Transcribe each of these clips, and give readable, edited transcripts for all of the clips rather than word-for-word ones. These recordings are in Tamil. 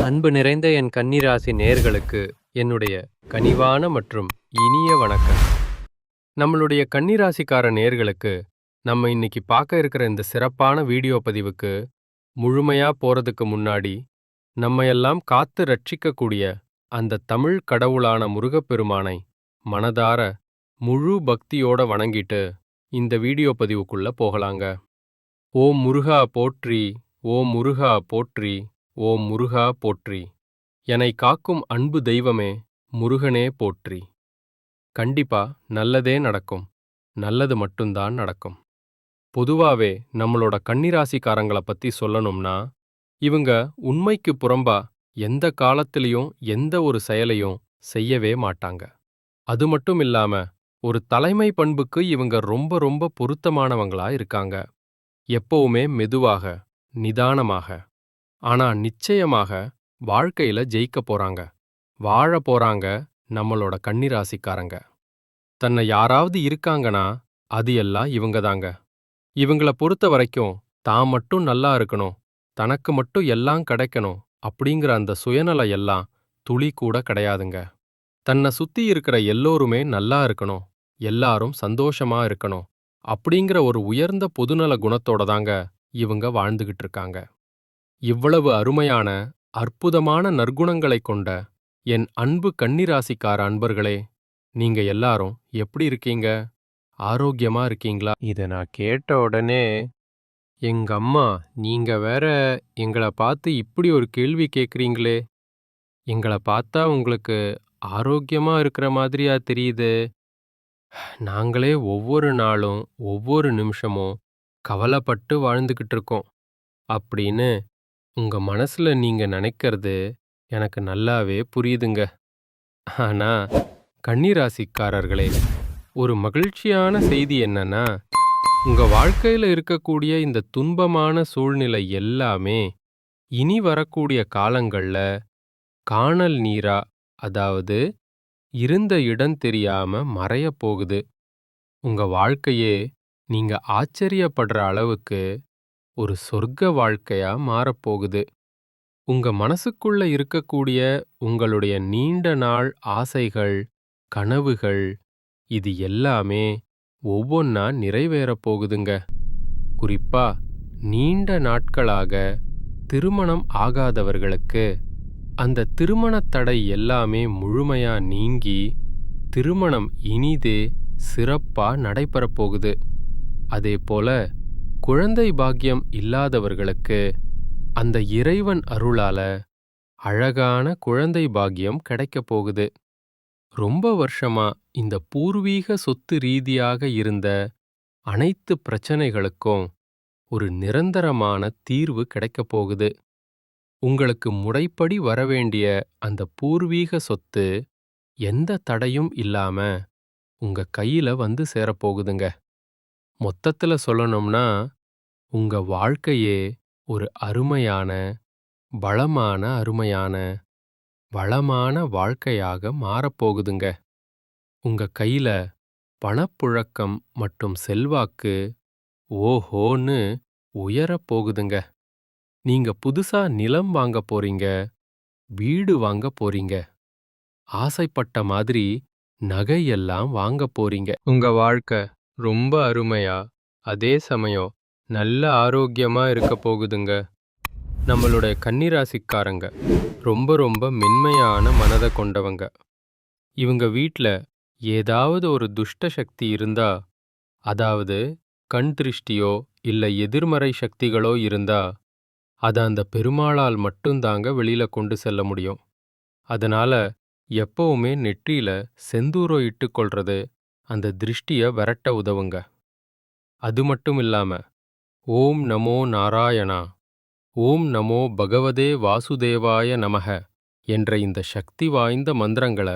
அன்பு நிறைந்த என் கன்னிராசி நேயர்களுக்கு என்னுடைய கனிவான மற்றும் இனிய வணக்கம். நம்மளுடைய கன்னிராசிக்கார நேயர்களுக்கு நம்ம இன்னைக்கு பார்க்க இருக்கிற இந்த சிறப்பான வீடியோ பதிவுக்கு முழுமையா போறதுக்கு முன்னாடி நம்ம எல்லாம் காத்து ரட்சிக்கக்கூடிய அந்த தமிழ் கடவுளான முருகப்பெருமானை மனதார முழு பக்தியோட வணங்கிட்டு இந்த வீடியோ பதிவுக்குள்ள போகலாங்க. ஓம் முருகா போற்றி, ஓம் முருகா போற்றி, ஓம் முருகா போற்றி. என்னை காக்கும் அன்பு தெய்வமே முருகனே போற்றி. கண்டிப்பா நல்லதே நடக்கும். நல்லது மட்டும்தான் நடக்கும். பொதுவாவே நம்மளோட கன்னிராசிக்காரங்கள பத்தி சொல்லணும்னா, இவங்க உண்மைக்கு புறம்பா எந்த காலத்திலையும் எந்த ஒரு செயலையும் செய்யவே மாட்டாங்க. அது மட்டும் இல்லாம ஒரு தலைமை பண்புக்கு இவங்க ரொம்ப ரொம்ப பொருத்தமானவங்களா இருக்காங்க. எப்பவுமே மெதுவாக, நிதானமாக, ஆனா நிச்சயமாக வாழ்க்கையில ஜெயிக்க போறாங்க, வாழ போறாங்க நம்மளோட கன்னிராசிக்காரங்க. தன்னை யாராவது இருக்காங்கன்னா அது எல்லாம் இவங்க தாங்க. இவங்கள பொறுத்த வரைக்கும் தான் மட்டும் நல்லா இருக்கணும், தனக்கு மட்டும் எல்லாம் கிடைக்கணும் அப்படிங்கிற அந்த சுயநலம் எல்லாம் துளி கூட கிடையாதுங்க. தன்னை சுத்தி இருக்கிற எல்லோருமே நல்லா இருக்கணும், எல்லாரும் சந்தோஷமா இருக்கணும் அப்படிங்கிற ஒரு உயர்ந்த பொதுநல குணத்தோட தாங்க இவங்க வாழ்ந்துகிட்டு இருக்காங்க. இவ்வளவு அருமையான அற்புதமான நற்குணங்களைக் கொண்ட என் அன்பு கன்னிராசிக்கார அன்பர்களே, நீங்க எல்லாரும் எப்படி இருக்கீங்க? ஆரோக்கியமா இருக்கீங்களா? இதை நான் கேட்ட உடனே எங்க அம்மா, நீங்க வேற எங்களை பார்த்து இப்படி ஒரு கேள்வி கேட்குறீங்களே, எங்களை பார்த்தா உங்களுக்கு ஆரோக்கியமா இருக்கிற மாதிரியா தெரியுது? நாங்களே ஒவ்வொரு நாளும் ஒவ்வொரு நிமிஷமும் கவலைப்பட்டு வாழ்ந்துகிட்டு இருக்கோம் அப்படின்னு உங்க மனசுல நீங்க நினைக்கிறது எனக்கு நல்லாவே புரியுதுங்க. ஆனா கன்னிராசிக்காரர்களே, ஒரு மகிழ்ச்சியான செய்தி என்னன்னா, உங்க வாழ்க்கையில இருக்கக்கூடிய இந்த துன்பமான சூழ்நிலை எல்லாமே இனி வரக்கூடிய காலங்கள்ல காணல் நீரா, அதாவது இருந்த இடம் தெரியாம மறையப் போகுது. உங்க வாழ்க்கையே நீங்க ஆச்சரியப்படுற அளவுக்கு ஒரு சொர்க்க வாழ்க்கையா மாறப்போகுது. உங்க மனசுக்குள்ள இருக்கக்கூடிய உங்களுடைய நீண்ட நாள் ஆசைகள், கனவுகள், இது எல்லாமே ஒவ்வொன்னா நிறைவேறப் போகுதுங்க. குறிப்பா நீண்ட நாட்களாக திருமணம் ஆகாதவர்களுக்கு அந்த திருமணத் தடை எல்லாமே முழுமையா நீங்கி திருமணம் இனிதே சிறப்பா நடைபெறப் போகுது. அதேபோல குழந்தை பாக்கியம் இல்லாதவர்களுக்கு அந்த இறைவன் அருளால அழகான குழந்தை பாக்கியம் கிடைக்கப் போகுது. ரொம்ப வருஷமா இந்த பூர்வீக சொத்து ரீதியாக இருந்த அனைத்து பிரச்சனைகளுக்கும் ஒரு நிரந்தரமான தீர்வு கிடைக்கப் போகுது. உங்களுக்கு முறைப்படி வரவேண்டிய அந்த பூர்வீக சொத்து எந்த தடையும் இல்லாம உங்க கையில வந்து சேரப்போகுதுங்க. மொத்தத்துல சொல்லணும்னா, உங்க வாழ்க்கையே ஒரு அருமையான, அருமையான, வளமான வாழ்க்கையாக மாறப்போகுதுங்க. உங்க கையில பணப்புழக்கம் மற்றும் செல்வாக்கு ஓஹோன்னு உயரப் போகுதுங்க. நீங்க புதுசா நிலம் வாங்க போறீங்க, வீடு வாங்க போறீங்க, ஆசைப்பட்ட மாதிரி நகையெல்லாம் வாங்க போறீங்க. உங்க வாழ்க்கை ரொம்ப அருமையா, அதே சமயம் நல்ல ஆரோக்கியமா இருக்க போகுதுங்க. நம்மளுடைய கன்னிராசிக்காரங்க ரொம்ப ரொம்ப மென்மையான மனதை கொண்டவங்க. இவங்க வீட்ல ஏதாவது ஒரு துஷ்ட சக்தி இருந்தா, அதாவது கண் திருஷ்டியோ இல்ல எதிர்மறை சக்திகளோ இருந்தா, அதை அந்த பெருமாளால் மட்டும்தாங்க வெளியில கொண்டு செல்ல முடியும். அதனால எப்பவுமே நெற்றியில செந்தூரம் இட்டுக்கொள்றது அந்த திருஷ்டிய விரட்ட உதவுங்க. அது மட்டும் இல்லாம ஓம் நமோ நாராயணா, ஓம் நமோ பகவதே வாசுதேவாய நமக என்ற இந்த சக்தி வாய்ந்த மந்திரங்களை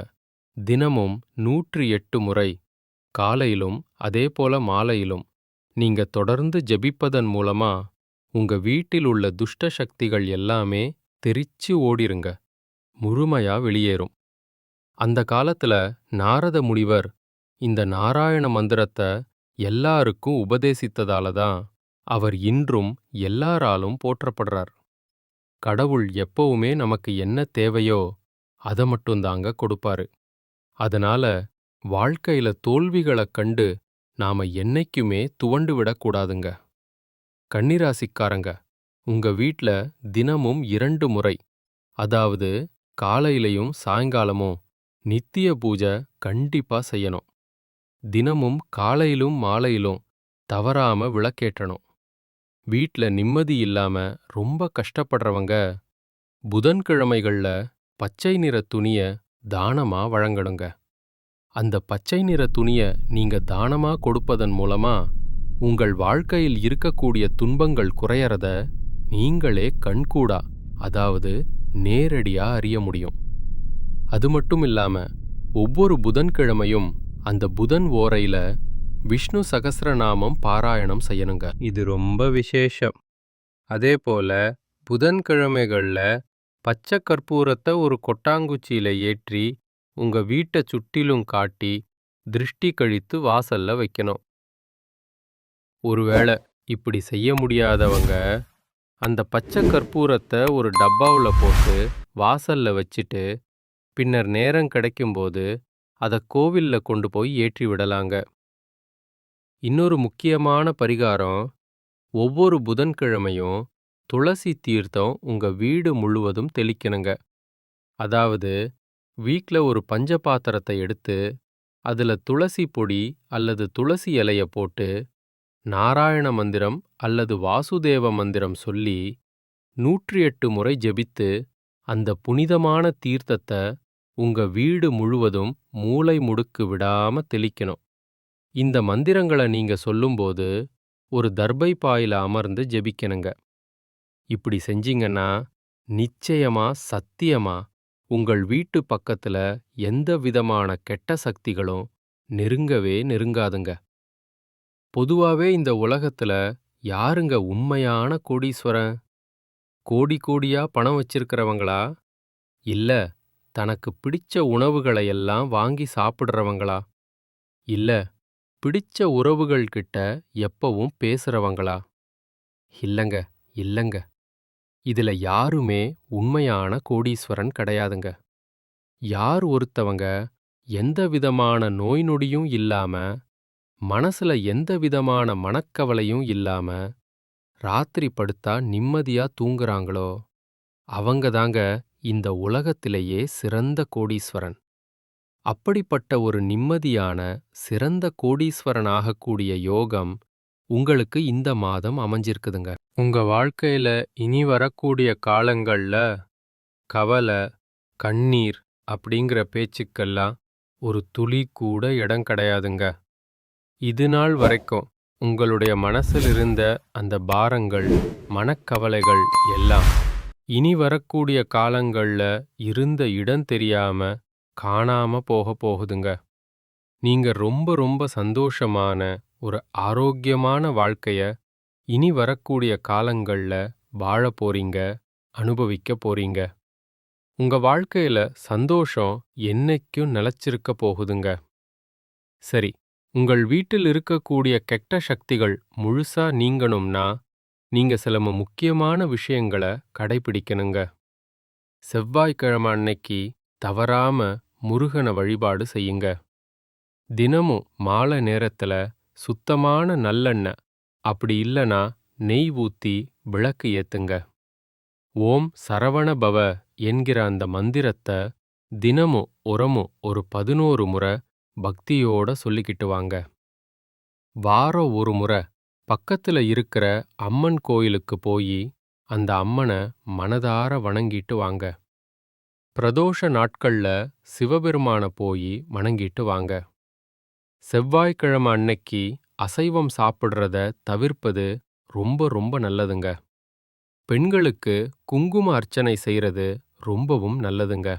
தினமும் 108 முறை காலையிலும் அதேபோல மாலையிலும் நீங்க தொடர்ந்து ஜெபிப்பதன் மூலமா உங்க வீட்டில் உள்ள துஷ்ட சக்திகள் எல்லாமே தெரிச்சு ஓடிருங்க, முழுமையா வெளியேறும். அந்த காலத்துல நாரத முனிவர் இந்த நாராயண மந்திரத்தை எல்லாருக்கும் உபதேசித்ததால தான் அவர் இன்றும் எல்லாராலும் போற்றப்படுறார். கடவுள் எப்பவுமே நமக்கு என்ன தேவையோ அத மட்டும்தாங்க கொடுப்பாரு. அதனால வாழ்க்கையில தோல்விகளக் கண்டு நாம என்னைக்குமே துவண்டு விடக்கூடாதுங்க. கன்னிராசிக்காரங்க, உங்க வீட்ல தினமும் 2 முறை, அதாவது காலையிலயும் சாயங்காலமும் நித்திய பூஜை கண்டிப்பா செய்யணும். தினமும் காலையிலும் மாலையிலும் தவறாம விளக்கேற்றணும். வீட்ல நிம்மதி இல்லாம ரொம்ப கஷ்டப்படுறவங்க புதன்கிழமைகள்ல பச்சை நிற துணிய தானமா வழங்கணுங்க. அந்த பச்சை நிற துணிய நீங்க தானமா கொடுப்பதன் மூலமா உங்கள் வாழ்க்கையில் இருக்கக்கூடிய துன்பங்கள் குறையறத நீங்களே கண்கூடா, அதாவது நேரடியா அறிய முடியும். அது மட்டும் இல்லாம ஒவ்வொரு புதன்கிழமையும் அந்த புதன் ஓரையில விஷ்ணு சகஸ்ரநாமம் பாராயணம் செய்யணுங்க. இது ரொம்ப விசேஷம். அதே போல புதன்கிழமைகள்ல பச்சை கற்பூரத்தை ஒரு கொட்டாங்குச்சியில ஏற்றி உங்க வீட்டை சுற்றிலும் காட்டி திருஷ்டி கழித்து வாசல்ல வைக்கணும். ஒருவேளை இப்படி செய்ய முடியாதவங்க அந்த பச்சை கற்பூரத்தை ஒரு டப்பாவுல போட்டு வாசல்ல வச்சிட்டு பின்னர் நேரம் கிடைக்கும்போது அதை கோவில்ல கொண்டு போய் ஏற்றி விடலாங்க. இன்னொரு முக்கியமான பரிகாரம், ஒவ்வொரு புதன்கிழமையும் துளசி தீர்த்தம் உங்க வீடு முழுவதும் தெளிக்கணுங்க. அதாவது வீட்ல ஒரு பஞ்ச பாத்திரத்தை எடுத்து அதுல துளசி பொடி அல்லது துளசி இலைய போட்டு நாராயண மந்திரம் அல்லது வாசுதேவ மந்திரம் சொல்லி 108 முறை ஜெபித்து அந்த புனிதமான தீர்த்தத்தை உங்க வீடு முழுவதும் மூலை முடுக்கு விடாம தெளிக்கணும். இந்த மந்திரங்களை நீங்க சொல்லும்போது ஒரு தர்பை பாயில அமர்ந்து ஜெபிக்கணுங்க. இப்படி செஞ்சீங்கன்னா நிச்சயமா சத்தியமா உங்கள் வீட்டு பக்கத்துல எந்த விதமான கெட்ட சக்திகளும் நெருங்கவே நெருங்காதுங்க. பொதுவாவே இந்த உலகத்துல யாருங்க உண்மையான கோடீஸ்வரன்? கோடி கோடியா பணம் வச்சிருக்கிறவங்களா? இல்ல தனக்கு பிடிச்ச உணவுகளை எல்லாம் வாங்கி சாப்பிடுறவங்களா? இல்ல பிடிச்ச உறவுகள் கிட்ட எப்பவும் பேசுறவங்களா? இல்லங்க, இல்லங்க. இதுல யாருமே உண்மையான கோடீஸ்வரன் கிடையாதுங்க. யார் ஒருத்தவங்க எந்த விதமான நோய் நொடியும் இல்லாம, மனசுல எந்த விதமான மனக்கவலையும் இல்லாம, ராத்திரி படுத்தா நிம்மதியா தூங்குறாங்களோ, அவங்க தாங்க இந்த உலகத்திலேயே சிறந்த கோடீஸ்வரன். அப்படிப்பட்ட ஒரு நிம்மதியான, சிறந்த கோடீஸ்வரன் ஆகக்கூடிய யோகம் உங்களுக்கு இந்த மாதம் அமைஞ்சிருக்குதுங்க. உங்க வாழ்க்கையில இனி வரக்கூடிய காலங்கள்ல கவலை, கண்ணீர் அப்படிங்கிற பேச்சுக்கெல்லாம் ஒரு துளி கூட இடம் கிடையாதுங்க. இது நாள் வரைக்கும் உங்களுடைய மனசில் இருந்த அந்த பாரங்கள், மனக்கவலைகள் எல்லாம் இனி வரக்கூடிய காலங்கள்ல இருந்த இடம் தெரியாம காணாம போக போகுதுங்க. நீங்க ரொம்ப ரொம்ப சந்தோஷமான ஒரு ஆரோக்கியமான வாழ்க்கைய இனி வரக்கூடிய காலங்கள்ல வாழ போறீங்க, அனுபவிக்க போறீங்க. உங்க வாழ்க்கையில சந்தோஷம் என்னைக்கும் நிலைச்சிருக்க போகுதுங்க. சரி, உங்கள் வீட்டில் இருக்கக்கூடிய கெட்ட சக்திகள் முழுசா நீங்கணும்னா நீங்க சில முக்கியமான விஷயங்களை கடைபிடிக்கணுங்க. செவ்வாய்க்கிழமை அன்னைக்கு தவறாம முருகனை வழிபாடு செய்யுங்க. தினமும் மாலை நேரத்துல சுத்தமான நல்லெண்ணெய், அப்படி இல்லனா நெய் ஊத்தி விளக்கு ஏத்துங்க. ஓம் சரவண பவ என்கிற அந்த மந்திரத்தை தினமும் ஒரு 11 முறை பக்தியோட சொல்லிக்கிட்டு வாங்க. வாரம் ஒரு முறை பக்கத்துல இருக்கிற அம்மன் கோயிலுக்கு போய் அந்த அம்மனை மனதார வணங்கிட்டு வாங்க. பிரதோஷ நாட்கள்ல சிவபெருமான போய் வணங்கிட்டு வாங்க. செவ்வாய்க்கிழமை அன்னைக்கு அசைவம் சாப்பிடுறத தவிர்ப்பது ரொம்ப ரொம்ப நல்லதுங்க. பெண்களுக்கு குங்கும அர்ச்சனை செய்யறது ரொம்பவும் நல்லதுங்க.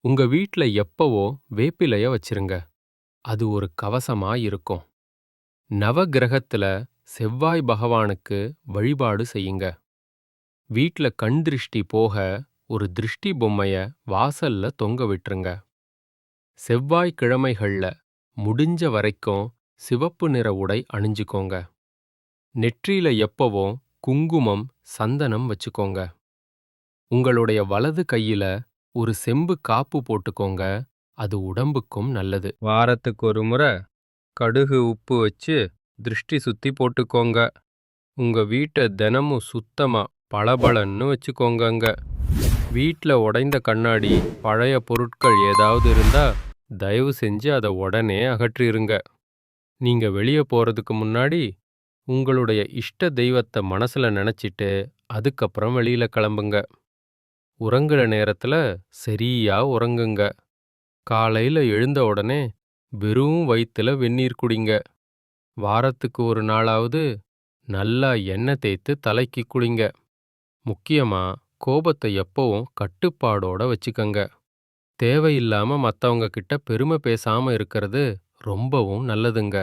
உங்க வீட்ல எப்பவும் வேப்பிலைய வச்சிருங்க. அது ஒரு கவசமா இருக்கும். நவக்கிரகத்துல செவ்வாய் பகவானுக்கு வழிபாடு செய்யுங்க. வீட்ல கண் திருஷ்டி போக ஒரு திருஷ்டி பொம்மைய வாசல்ல தொங்க விட்டுருங்க. செவ்வாய்க்கிழமைகள்ல முடிஞ்ச வரைக்கும் சிவப்பு நிற உடை அணிஞ்சுக்கோங்க. நெற்றியில எப்பவும் குங்குமம், சந்தனம் வச்சுக்கோங்க. உங்களுடைய வலது கையில ஒரு செம்பு காப்பு போட்டுக்கோங்க. அது உடம்புக்கும் நல்லது. வாரத்துக்கு ஒரு முறை கடுகு உப்பு வச்சு திருஷ்டி சுத்தி போட்டுக்கோங்க. உங்க வீட்டை தினமும் சுத்தமா பளபளன்னு வச்சுக்கோங்கங்க. வீட்ல உடைந்த கண்ணாடி, பழைய பொருட்கள் ஏதாவது இருந்தா தயவு செஞ்சு அதை உடனே அகற்றிருங்க. நீங்க வெளியே போறதுக்கு முன்னாடி உங்களுடைய இஷ்ட தெய்வத்தை மனசுல நினைச்சிட்டு அதுக்கப்புறம் வெளியில கிளம்புங்க. உறங்குற நேரத்துல சரியா உறங்குங்க. காலையில எழுந்த உடனே வெறும் வயித்துல வெந்நீர் குடிங்க. வாரத்துக்கு ஒரு நாளாவது நல்லா எண்ணெய் தேய்த்து தலைக்கு குளிங்க. முக்கியமா கோபத்தை எப்பவும் கட்டுப்பாடோட வச்சுக்கங்க. தேவையில்லாம மத்தவங்க கிட்ட பெருமை பேசாம இருக்கிறது ரொம்பவும் நல்லதுங்க.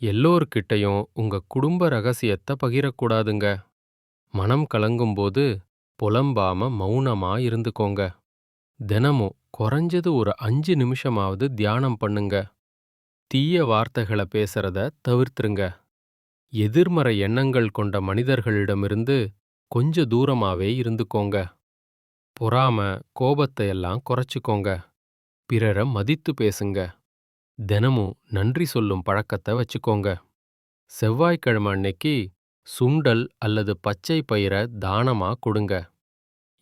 எல்லோர்கிட்டயும் உங்க குடும்ப ரகசியத்தை பகிரக்கூடாதுங்க. மனம் கலங்கும்போது புலம்பாம மௌனமா இருந்துக்கோங்க. தினமும் குறைஞ்சது ஒரு 5 நிமிஷமாவது தியானம் பண்ணுங்க. தீய வார்த்தைகளை பேசுறத தவிர்த்துருங்க. எதிர்மறை எண்ணங்கள் கொண்ட மனிதர்களிடமிருந்து கொஞ்ச தூரமாவே இருந்துக்கோங்க. பொறாம, கோபத்தை எல்லாம் குறைச்சுக்கோங்க. பிறரை மதித்து பேசுங்க. தினமும் நன்றி சொல்லும் பழக்கத்தை வச்சுக்கோங்க. செவ்வாய்க்கிழமை அன்னைக்கு சுண்டல் அல்லது பச்சை பயிரை தானமா கொடுங்க.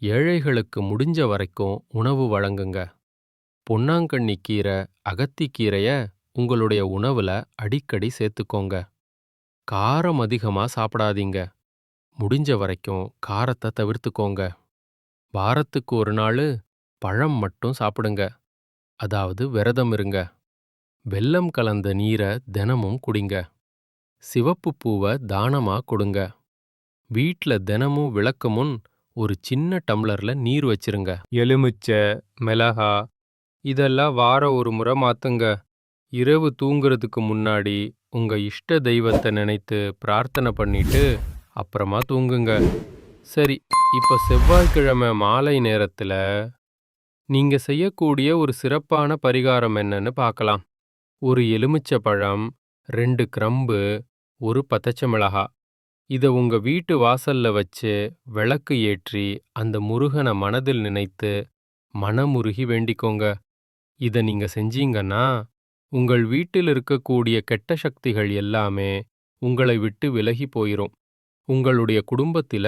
ஏழைகளுக்கு முடிஞ்ச வரைக்கும் உணவு வழங்குங்க. பொன்னாங்கண்ணி கீரை, அகத்திக்கீரைய உங்களுடைய உணவுல அடிக்கடி சேர்த்துக்கோங்க. காரம் அதிகமா சாப்பிடாதீங்க. முடிஞ்ச வரைக்கும் காரத்தை தவிர்த்துக்கோங்க. வாரத்துக்கு ஒரு நாள் பழம் மட்டும் சாப்பிடுங்க. அதாவது விரதம் இருங்க. வெல்லம் கலந்த நீரை தினமும் குடிங்க. சிவப்பு பூவை தானமா கொடுங்க. வீட்ல தினமும் விளக்கு முன் ஒரு சின்ன டம்ளர்ல நீர் வச்சிருங்க. எலுமிச்சை, மிளகா இதெல்லாம் வாரம் ஒரு முறை மாத்துங்க. இரவு தூங்குறதுக்கு முன்னாடி உங்க இஷ்ட தெய்வத்தை நினைத்து பிரார்த்தனை பண்ணிட்டு அப்புறமா தூங்குங்க. சரி, இப்ப செவ்வாய்க்கிழமை மாலை நேரத்துல நீங்க செய்யக்கூடிய ஒரு சிறப்பான பரிகாரம் என்னன்னு பார்க்கலாம். ஒரு எலுமிச்சை பழம், 2 கிரம்பு, ஒரு பச்சை மிளகா. இத உங்க வீட்டு வாசல்ல வச்சு விளக்கு ஏற்றி அந்த முருகனை மனதில் நினைத்து மனமுருகி வேண்டிக்கோங்க. இத நீங்க செஞ்சீங்கன்னா உங்கள் வீட்டில் இருக்கக்கூடிய கெட்ட சக்திகள் எல்லாமே உங்களை விட்டு விலகி போயிரும். உங்களுடைய குடும்பத்தில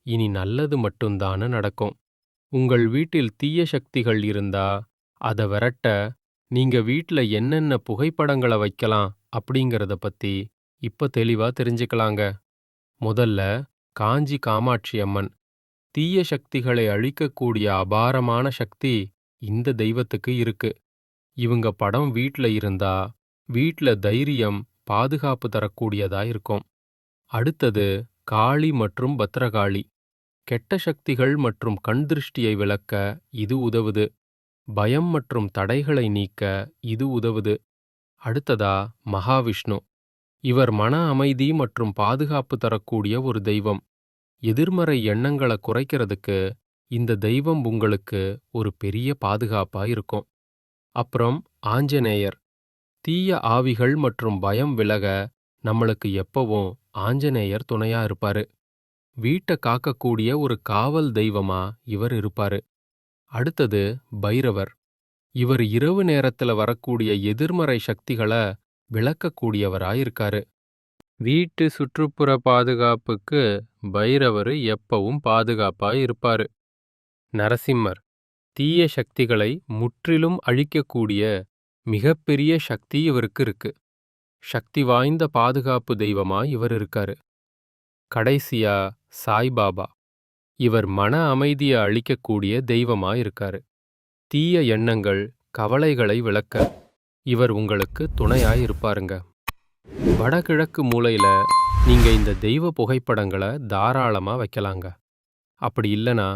இனி நல்லது மட்டும்தான நடக்கும். உங்கள் வீட்டில் தீய சக்திகள் இருந்தா அத விரட்ட நீங்க வீட்ல என்னென்ன புகைப்படங்களை வைக்கலாம் அப்படிங்கறத பத்தி இப்ப தெளிவா தெரிஞ்சுக்கலாங்க. முதல்ல காஞ்சி காமாட்சி அம்மன். தீய சக்திகளை அழிக்கக்கூடிய அபாரமான சக்தி இந்த தெய்வத்துக்கு இருக்கு. இவங்க படம் வீட்ல இருந்தா வீட்ல தைரியம், பாதுகாப்பு தரக்கூடியதா இருக்கும். அடுத்தது காளி மற்றும் பத்ரகாளி. கெட்ட சக்திகள் மற்றும் கண் திருஷ்டியை விலக்க இது உதவுது. பயம் மற்றும் தடைகளை நீக்க இது உதவுது. அடுத்ததா மகாவிஷ்ணு. இவர் மன அமைதி மற்றும் பாதுகாப்பு தரக்கூடிய ஒரு தெய்வம். எதிர்மறை எண்ணங்களை குறைக்கிறதுக்கு இந்த தெய்வம் உங்களுக்கு ஒரு பெரிய பாதுகாப்பா இருக்கும். அப்புறம் ஆஞ்சநேயர். தீய ஆவிகள் மற்றும் பயம் விலக நம்மளுக்கு எப்பவும் ஆஞ்சநேயர் துணையா இருப்பாரு. வீட்டை காக்கக்கூடிய ஒரு காவல் தெய்வமா இவர் இருப்பாரு. அடுத்தது பைரவர். இவர் இரவு நேரத்துல வரக்கூடிய எதிர்மறை சக்திகளை விளக்கக்கூடியவராயிருக்காரு. வீட்டு சுற்றுப்புற பாதுகாப்புக்கு பைரவர் எப்பவும் பாதுகாப்பா இருப்பாரு. நரசிம்மர். தீய சக்திகளை முற்றிலும் அழிக்கக்கூடிய மிகப்பெரிய சக்தி இவருக்கு இருக்கு. சக்தி வாய்ந்த பாதுகாப்பு தெய்வமா இவர் இருக்காரு. கடைசியா சாய்பாபா. இவர் மன அமைதியை அளிக்கக்கூடிய தெய்வமா இருக்காரு. தீய எண்ணங்கள், கவலைகளை விளக்க இவர் உங்களுக்கு துணையாயிருப்பாருங்க. வடகிழக்கு மூலையில நீங்க இந்த தெய்வ புகைப்படங்களை தாராளமா வைக்கலாங்க. அப்படி இல்லனா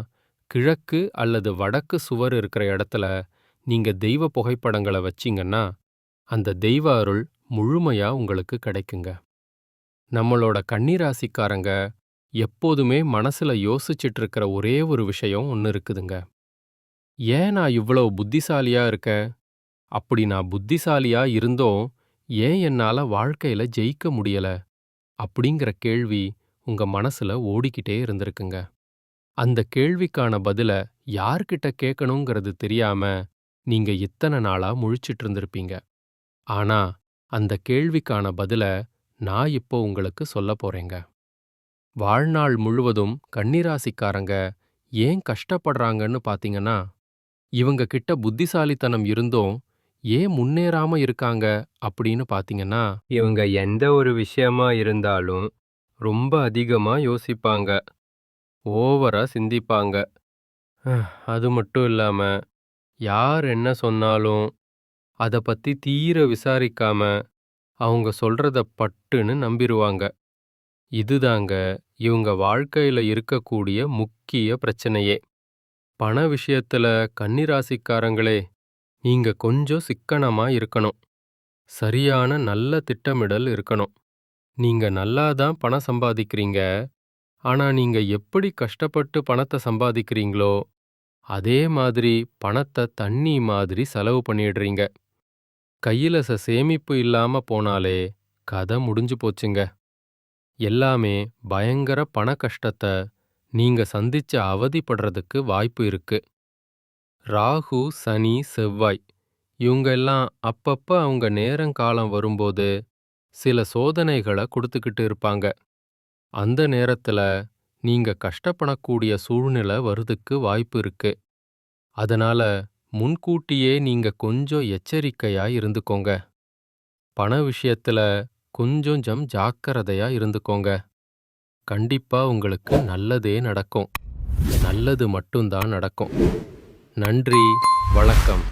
கிழக்கு அல்லது வடக்கு சுவர் இருக்கிற இடத்துல நீங்க தெய்வ புகைப்படங்களை வச்சீங்கன்னா அந்த தெய்வ அருள் முழுமையா உங்களுக்கு கிடைக்குங்க. நம்மளோட கன்னிராசிக்காரங்க எப்போதுமே மனசுல யோசிச்சுட்டு இருக்கிற ஒரே ஒரு விஷயம் ஒன்று இருக்குதுங்க. ஏன் நான் இவ்வளவு புத்திசாலியா இருக்கேன்? அப்படி நான் புத்திசாலியா இருந்தோம் ஏன் என்னால வாழ்க்கையில ஜெயிக்க முடியல? அப்படிங்கிற கேள்வி உங்க மனசுல ஓடிக்கிட்டே இருந்திருக்குங்க. அந்த கேள்விக்கான பதில யார்கிட்ட கேட்கணுங்கிறது தெரியாம நீங்க இத்தனை நாளா முழிச்சிட்டு இருந்திருப்பீங்க. ஆனா, அந்த கேள்விக்கான பதில நான் இப்போ உங்களுக்கு சொல்லப் போறேங்க. வாழ்நாள் முழுவதும் கன்னிராசிக்காரங்க ஏன் கஷ்டப்படுறாங்கன்னு பாத்தீங்கன்னா, இவங்க கிட்ட புத்திசாலித்தனம் இருந்தும் ஏன் முன்னேறாம இருக்காங்க அப்படின்னு பாத்தீங்கன்னா, இவங்க எந்த ஒரு விஷயமா இருந்தாலும் ரொம்ப அதிகமா யோசிப்பாங்க, ஓவரா சிந்திப்பாங்க. அது மட்டும் இல்லாம, யார் என்ன சொன்னாலும் அத பத்தி தீர விசாரிக்காம அவங்க சொல்றத பட்டுன்னு நம்பிருவாங்க. இதுதாங்க இவங்க வாழ்க்கையில இருக்கக்கூடிய முக்கிய பிரச்சனையே. பண விஷயத்துல கன்னிராசிக்காரங்களே, நீங்க கொஞ்சம் சிக்கனமா இருக்கணும். சரியான நல்ல திட்டமிடல் இருக்கணும். நீங்க நல்லா தான் பணம் சம்பாதிக்கிறீங்க. ஆனா நீங்க எப்படி கஷ்டப்பட்டு பணத்த சம்பாதிக்கிறீங்களோ, அதே மாதிரி பணத்த தண்ணி மாதிரி செலவு பண்ணிடுறீங்க. கையில சேமிப்பு இல்லாம போனாலே கதை முடிஞ்சு போச்சுங்க. எல்லாமே பயங்கர பண கஷ்டத்த நீங்க சந்திச்சு அவதிப்படுறதுக்கு வாய்ப்பு இருக்கு. ராகு, சனி, செவ்வாய் இவங்க எல்லாம் அப்பப்ப அவங்க நேரங்காலம் வரும்போது சில சோதனைகளை கொடுத்துக்கிட்டு இருப்பாங்க. அந்த நேரத்துல நீங்க கஷ்டப்படக்கூடிய சூழ்நிலை வருதுக்கு வாய்ப்பு இருக்கு. அதனால முன்கூட்டியே நீங்க கொஞ்சம் எச்சரிக்கையா இருந்துக்கோங்க. பண விஷயத்துல கொஞ்சம் ஜாக்கிரதையா இருந்துக்கோங்க. கண்டிப்பா உங்களுக்கு நல்லதே நடக்கும். நல்லது மட்டும்தான் நடக்கும். நன்றி, வணக்கம்.